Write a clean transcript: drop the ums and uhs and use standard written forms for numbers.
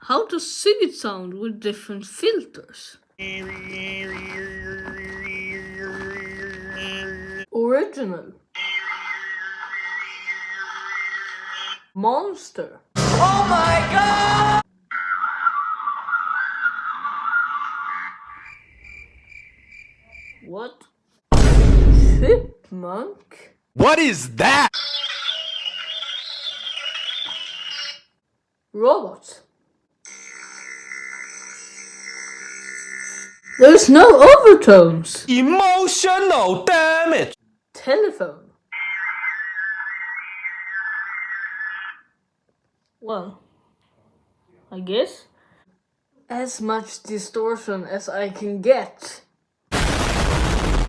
How does sygyt sound with different filters? Original. Monster. Oh my god! What? Chipmunk? What is that? Robot. There's no overtones. Emotional damage. Telephone. Well, I guess as much distortion as I can get.